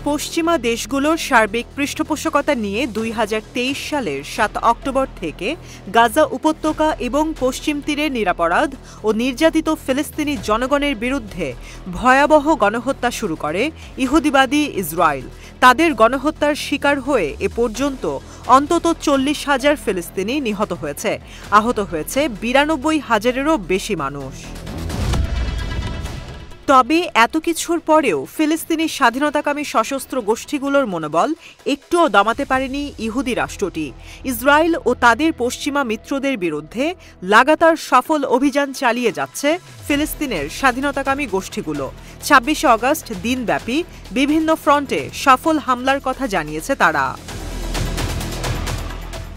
পশ্চিমা দেশগুলোর সার্বিক পৃষ্ঠপোষকতা নিয়ে ২০২৩ সালের ৭ অক্টোবর থেকে গাজা উপত্যকা এবং পশ্চিম তীরে নিরপরাধ ও নির্যাতিত ফিলিস্তিনি জনগণের বিরুদ্ধে ভয়াবহ গণহত্যা শুরু করে ইহুদিবাদী ইসরায়েল। তাদের গণহত্যার শিকার হয়ে এ পর্যন্ত অন্তত ৪০,০০০ ফিলিস্তিনি নিহত হয়েছে, আহত হয়েছে ৯২,০০০-এরও বেশি মানুষ। তবে এত কিছুর পরেও ফিলিস্তিনি স্বাধীনতাকামী সশস্ত্র গোষ্ঠীগুলোর মনোবল একটুও দমাতে পারেনি ইহুদি রাষ্ট্রটি। ইসরায়েল ও তাদের পশ্চিমা মিত্রদের বিরুদ্ধে লাগাতার সফল অভিযান চালিয়ে যাচ্ছে ফিলিস্তিনের স্বাধীনতাকামী গোষ্ঠীগুলো। ২৬শে আগস্ট দিনব্যাপী বিভিন্ন ফ্রন্টে সফল হামলার কথা জানিয়েছে তারা।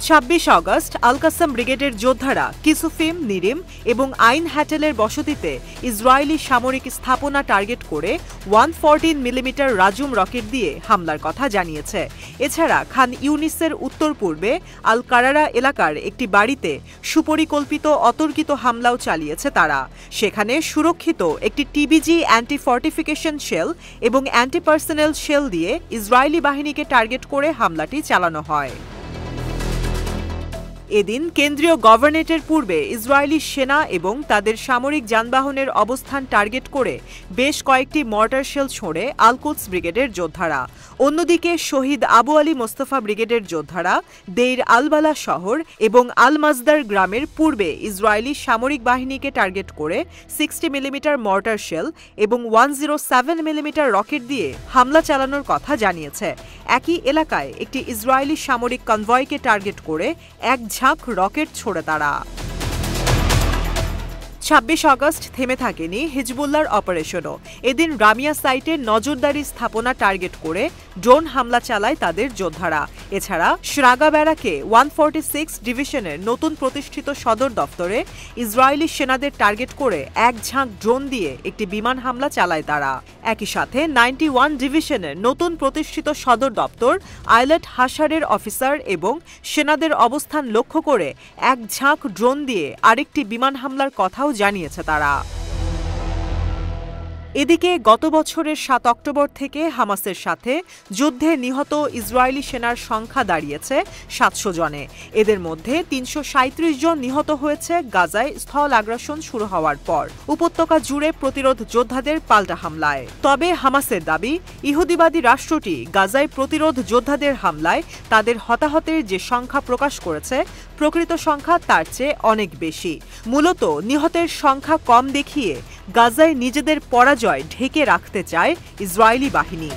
২৬ আগস্ট আল কাসাম ব্রিগেডের যোদ্ধারা কিসুফিম, নিরিম এবং আইন হ্যাটেলের বসতিতে ইসরায়েলি সামরিক স্থাপনা টার্গেট করে 114 মিলিমিটার রাজুম রকেট দিয়ে হামলার কথা জানিয়েছে। এছাড়া খান ইউনিসের উত্তর পূর্বে আল কারারা এলাকার একটি বাড়িতে সুপরিকল্পিত অতর্কিত হামলাও চালিয়েছে তারা। সেখানে সুরক্ষিত একটি টিবিজি অ্যান্টি ফর্টিফিকেশন শেল এবং অ্যান্টি পার্সোনেল শেল দিয়ে ইসরায়েলি বাহিনীকে টার্গেট করে হামলাটি চালানো হয়। এদিন কেন্দ্রীয় গভর্নরেটের পূর্বে ইসরায়েলি সেনা এবং তাদের সামরিক যানবাহনের অবস্থান টার্গেট করে বেশ কয়েকটি মর্টার শেল ছোড়ে আল কুদস ব্রিগেডের যোদ্ধারা। অন্যদিকে শহীদ আবু আলী মোস্তফা ব্রিগেডের যোদ্ধারা দেইর আল-বালা শহর এবং আল মাজদার গ্রামের পূর্বে ইসরায়েলি সামরিক বাহিনীকে টার্গেট করে 60 মিলিমিটার মর্টার শেল এবং 107 মিলিমিটার রকেট দিয়ে হামলা চালানোর কথা জানিয়েছে। একই এলাকায় একটি ইসরায়েলি সামরিক কনভয়কে টার্গেট করে এক ঝাঁক রকেট ছোড়ে তারা। ২৬ আগস্ট থেমে থাকেনি হিজবুল্লাহর অপারেশনও। এদিন রামিয়া সাইটে নজরদারি স্থাপনা টার্গেট করে ড্রোন হামলা চালায় তাদের যোদ্ধারা। এছাড়া শ্রাগা ব্যারাকে 146 ডিভিশনের নতুন প্রতিষ্ঠিত সদর দফতরে ইসরায়েলি সেনাদের টার্গেট করে এক ঝাঁক ড্রোন দিয়ে একটি বিমান হামলা চালায় তারা। একই সাথে 91 ডিভিশনের নতুন প্রতিষ্ঠিত সদর দপ্তর আইলেট হাসারের অফিসার এবং সেনাদের অবস্থান লক্ষ্য করে এক ঝাঁক ড্রোন দিয়ে আরেকটি বিমান হামলার কথাও জানিয়েছে তারা। এদিকে গত বছরের ৭ অক্টোবর থেকে হামাসের সাথে যুদ্ধে নিহত ইসরায়েলি সেনার সংখ্যা দাঁড়িয়েছে ৭০০ জনে। এদের মধ্যে ৩৩৭ জন নিহত হয়েছে গাজায় স্থল আগ্রাসন শুরু হওয়ার পর উপত্যকা জুড়ে প্রতিরোধ যোদ্ধাদের পাল্টা হামলায়। তবে হামাসের দাবি, ইহুদিবাদী রাষ্ট্রটি গাজায় প্রতিরোধ যোদ্ধাদের হামলায় তাদের হতাহতের যে সংখ্যা প্রকাশ করেছে প্রকৃত সংখ্যা তার চেয়ে অনেক বেশি। মূলত নিহতের সংখ্যা কম দেখিয়ে গাজায় নিজেদের পরাজয় ঢেকে রাখতে চায় ইসরায়েলি বাহিনী।